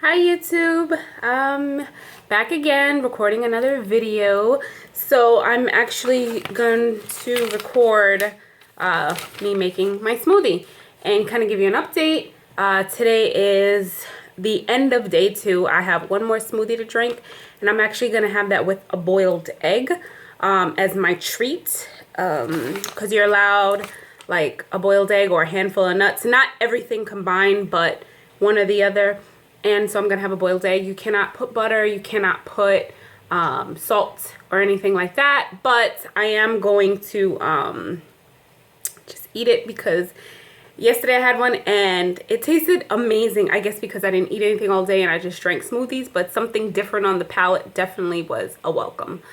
Hi YouTube, back again recording another video. So I'm actually going to record me making my smoothie and kind of give you an update. Today is the end of day 2. I have one more smoothie to drink and I'm actually going to have that with a boiled egg as my treat, because you're allowed like a boiled egg or a handful of nuts, not everything combined but one or the other. And so I'm going to have a boiled egg. You cannot put butter. You cannot put salt or anything like that. But I am going to just eat it because yesterday I had one and it tasted amazing. I guess because I didn't eat anything all day and I just drank smoothies. But something different on the palate definitely was a welcome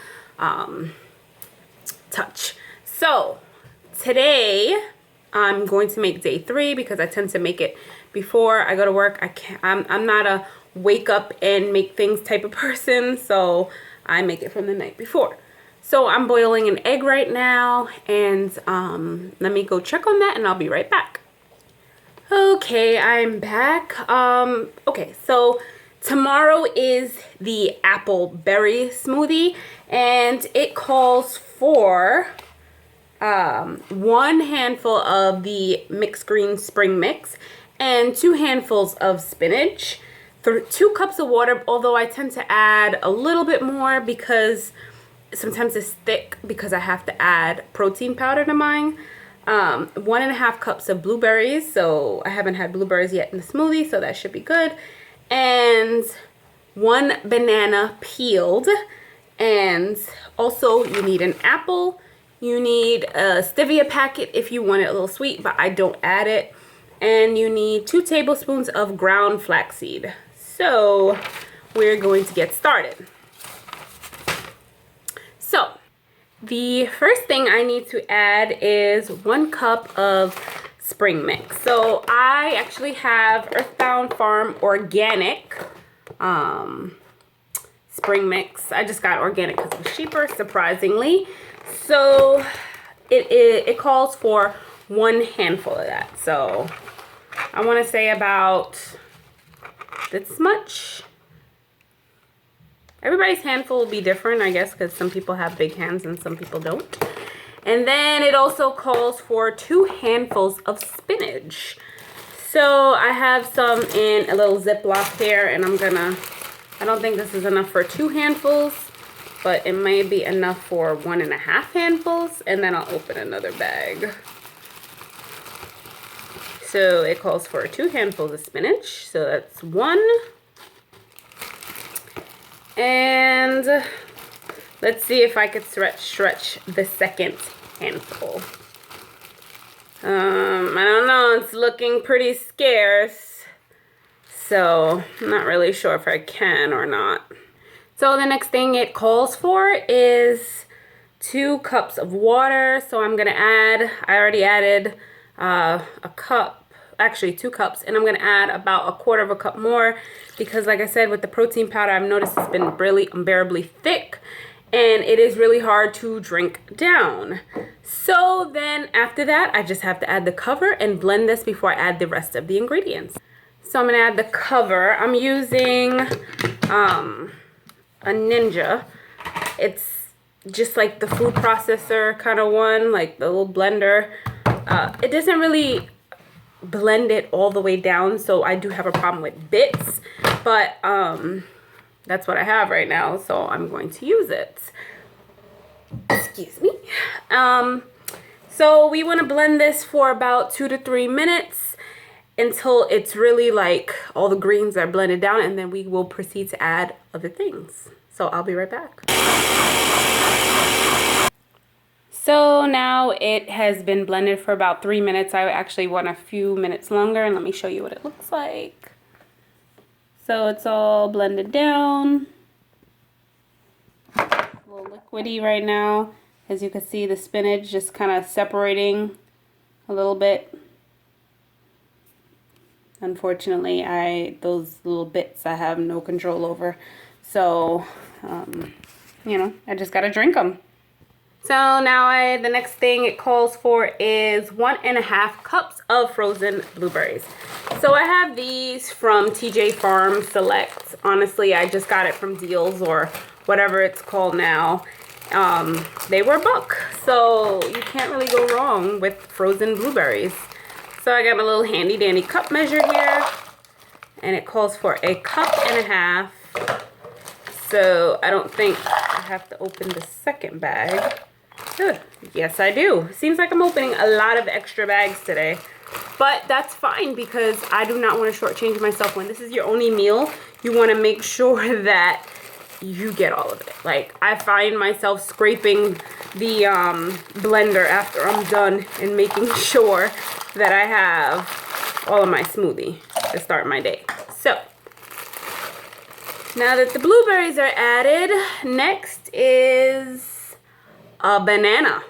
touch. So today I'm going to make day 3 because I tend to make it before I go to work. I'm not a wake up and make things type of person, so I make it from the night before. So I'm boiling an egg right now, and let me go check on that and I'll be right back. Okay, I'm back. Okay, so tomorrow is the apple berry smoothie and it calls for 1 handful of the mixed green spring mix and 2 handfuls of spinach, 2 cups of water, although I tend to add a little bit more because sometimes it's thick because I have to add protein powder to mine. 1.5 cups of blueberries, so I haven't had blueberries yet in the smoothie, so that should be good. And 1 banana peeled, and also you need an apple. You need a stevia packet if you want it a little sweet, but I don't add it. And you need 2 tablespoons of ground flaxseed. So we're going to get started. So the first thing I need to add is 1 cup of spring mix. So I actually have Earthbound Farm organic spring mix. I just got organic because it was cheaper, surprisingly. So it calls for 1 handful of that. So I want to say about this much. Everybody's handful will be different, I guess, because some people have big hands and some people don't. And then it also calls for 2 handfuls of spinach. So I have some in a little Ziploc here, and I don't think this is enough for 2 handfuls, but it may be enough for 1.5 handfuls, and then I'll open another bag. So it calls for 2 handfuls of spinach, so that's 1. And let's see if I could stretch the second handful. I don't know, it's looking pretty scarce, so I'm not really sure if I can or not. So the next thing it calls for is 2 cups of water. So I'm gonna add, I already added a cup, actually 2 cups, and I'm gonna add about 1/4 cup more because, like I said, with the protein powder, I've noticed it's been really unbearably thick and it is really hard to drink down. So then after that, I just have to add the cover and blend this before I add the rest of the ingredients. So I'm gonna add the cover. I'm using a Ninja. It's just like the food processor kind of one, like the little blender. It doesn't really blend it all the way down, so I do have a problem with bits, but that's what I have right now, so I'm going to use it. Excuse me. So we want to blend this for about 2 to 3 minutes until it's really like all the greens are blended down, and then we will proceed to add other things. So I'll be right back. So now it has been blended for about 3 minutes. I actually want a few minutes longer, and let me show you what it looks like. So it's all blended down. A little liquidy right now. As you can see, the spinach just kind of separating a little bit. Unfortunately, those little bits I have no control over. So, you know, I just gotta drink them. So now the next thing it calls for is 1.5 cups of frozen blueberries. So I have these from TJ Farm Select. Honestly, I just got it from Deals or whatever it's called now. They were $1, so you can't really go wrong with frozen blueberries. So I got my little handy dandy cup measure here, and it calls for 1.5 cups. So I don't think I have to open the second bag. Yes, I do. Seems like I'm opening a lot of extra bags today. But that's fine because I do not want to shortchange myself. When this is your only meal, you want to make sure that you get all of it. Like, I find myself scraping the blender after I'm done and making sure that I have all of my smoothie to start my day. So, now that the blueberries are added, next is a banana.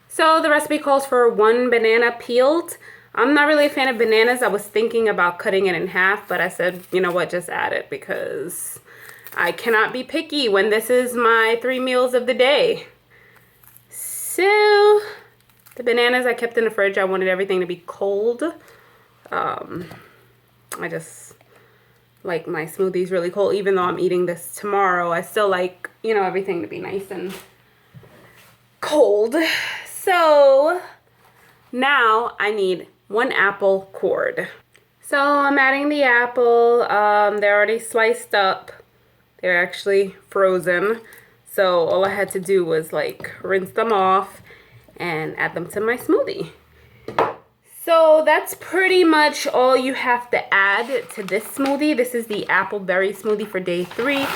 So the recipe calls for 1 banana peeled. I'm not really a fan of bananas. I was thinking about cutting it in half, but I said, you know what, just add it because I cannot be picky when this is my 3 meals of the day. So the bananas I kept in the fridge. I wanted everything to be cold. I just like my smoothies really cold. Even though I'm eating this tomorrow, I still like, you know, everything to be nice and cold. So now I need 1 apple cored. So I'm adding the apple. They're already sliced up. They're actually frozen. So all I had to do was like rinse them off and add them to my smoothie. So that's pretty much all you have to add to this smoothie. This is the apple berry smoothie for day 3.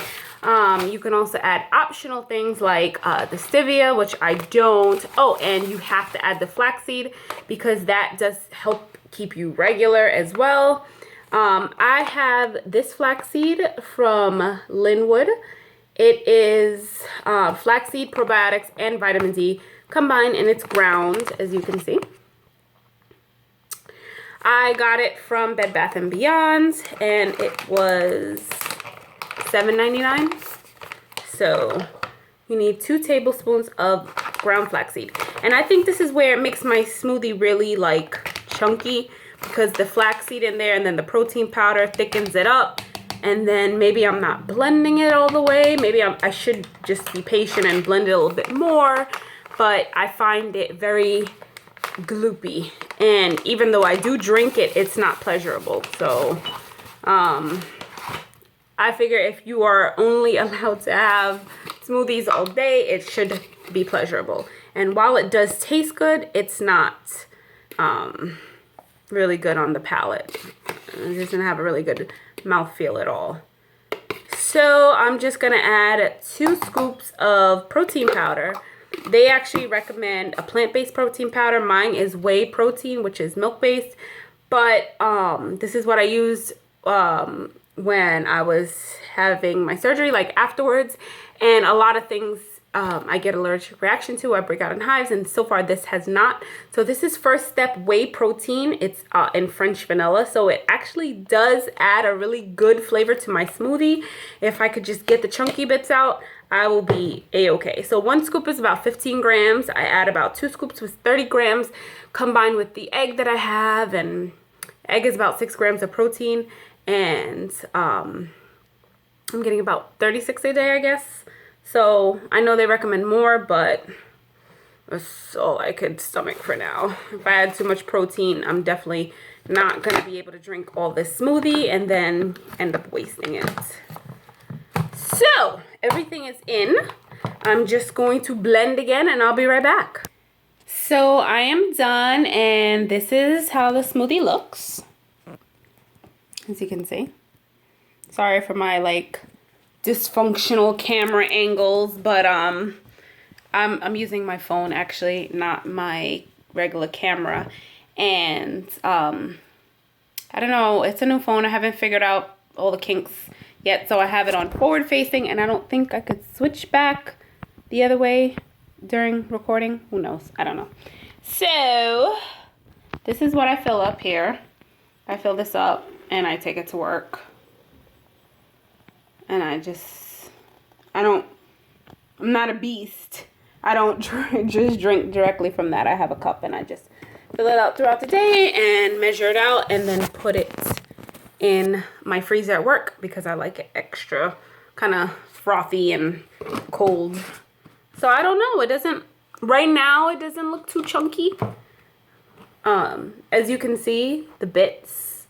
You can also add optional things like the stevia, which I don't. Oh, and you have to add the flaxseed because that does help keep you regular as well. I have this flaxseed from Linwood. It is flaxseed, probiotics, and vitamin D combined, and it's ground, as you can see. I got it from Bed Bath & Beyond, and it was $7.99. So you need 2 tablespoons of ground flaxseed. And I think this is where it makes my smoothie really like chunky, because the flaxseed in there and then the protein powder thickens it up. And then maybe I'm not blending it all the way. Maybe I should just be patient and blend it a little bit more. But I find it very gloopy. And even though I do drink it, it's not pleasurable. So I figure if you are only allowed to have smoothies all day, it should be pleasurable. And while it does taste good, it's not really good on the palate. It doesn't have a really good mouthfeel at all. So I'm just gonna add 2 scoops of protein powder. They actually recommend a plant-based protein powder. Mine is whey protein, which is milk-based. But this is what I used when I was having my surgery, like afterwards. And a lot of things I get allergic reaction to. I break out in hives, and so far this has not. So this is First Step Whey Protein. It's in French vanilla, so it actually does add a really good flavor to my smoothie. If I could just get the chunky bits out, I will be a-okay. So 1 scoop is about 15 grams. I add about 2 scoops with 30 grams combined with the egg that I have, and egg is about 6 grams of protein, and I'm getting about 36 a day, I guess. So I know they recommend more, but that's all I could stomach for now. If I add too much protein, I'm definitely not going to be able to drink all this smoothie and then end up wasting it. So everything is in. I'm just going to blend again and I'll be right back. So I am done, and this is how the smoothie looks. As you can see. Sorry for my like dysfunctional camera angles, but I'm using my phone actually, not my regular camera. And I don't know, it's a new phone. I haven't figured out all the kinks yet, so I have it on forward facing, and I don't think I could switch back the other way during recording. Who knows? I don't know. So this is what I fill up here. I fill this up and I take it to work. And I'm not a beast, I don't just drink directly from that. I have a cup and I just fill it out throughout the day and measure it out and then put it in my freezer at work because I like it extra kind of frothy and cold. So I don't know. It doesn't, right now it doesn't look too chunky. As you can see, the bits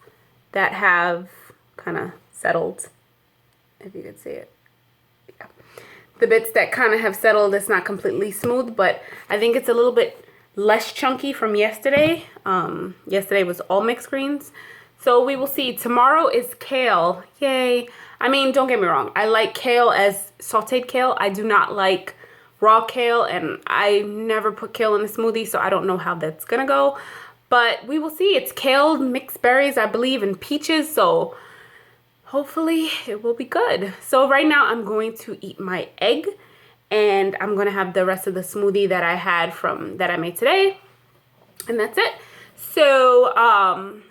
that have kind of settled, if you could see it. Yeah. The bits that kind of have settled, it's not completely smooth, but I think it's a little bit less chunky from yesterday. Yesterday was all mixed greens. So we will see. Tomorrow is kale. Yay. I mean, don't get me wrong. I like kale as sauteed kale. I do not like raw kale, and I never put kale in a smoothie, so I don't know how that's gonna go. But we will see. It's kale, mixed berries, I believe, and peaches, so hopefully it will be good. So right now I'm going to eat my egg, and I'm gonna have the rest of the smoothie that I had that I made today, and that's it. So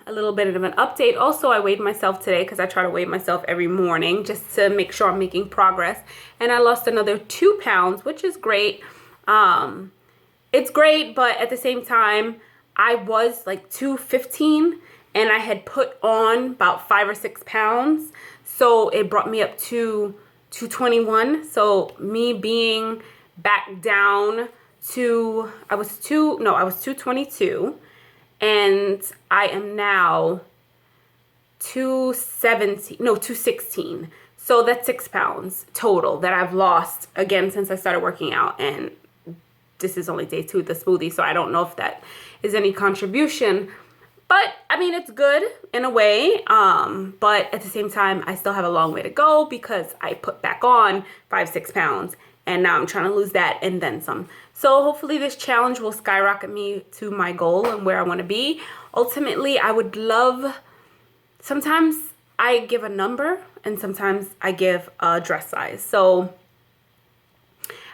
a little bit of an update. Also, I weighed myself today because I try to weigh myself every morning just to make sure I'm making progress. And I lost another 2 pounds, which is great. It's great, but at the same time, I was like 215 and I had put on about 5 or 6 pounds. So it brought me up to 221. So me being back down to, I was 222. And I am now 216. So that's 6 pounds total that I've lost again since I started working out. And this is only day 2 of the smoothie, so I don't know if that is any contribution. But I mean, it's good in a way. But at the same time, I still have a long way to go because I put back on 5-6 pounds. And now I'm trying to lose that and then some. So hopefully this challenge will skyrocket me to my goal and where I want to be. Ultimately, I would love, sometimes I give a number and sometimes I give a dress size. So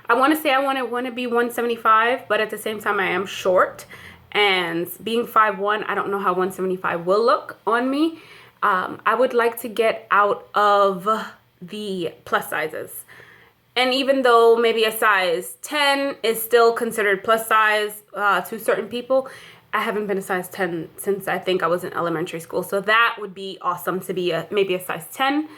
I want to say I want to be 175, but at the same time I am short. And being 5'1", I don't know how 175 will look on me. I would like to get out of the plus sizes. And even though maybe a size 10 is still considered plus size to certain people, I haven't been a size 10 since I think I was in elementary school. So that would be awesome to be maybe a size 10,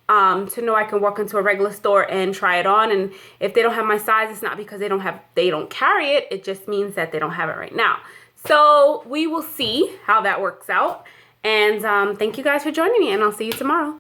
to know I can walk into a regular store and try it on. And if they don't have my size, it's not because they don't carry it. It just means that they don't have it right now. So we will see how that works out. And thank you guys for joining me, and I'll see you tomorrow.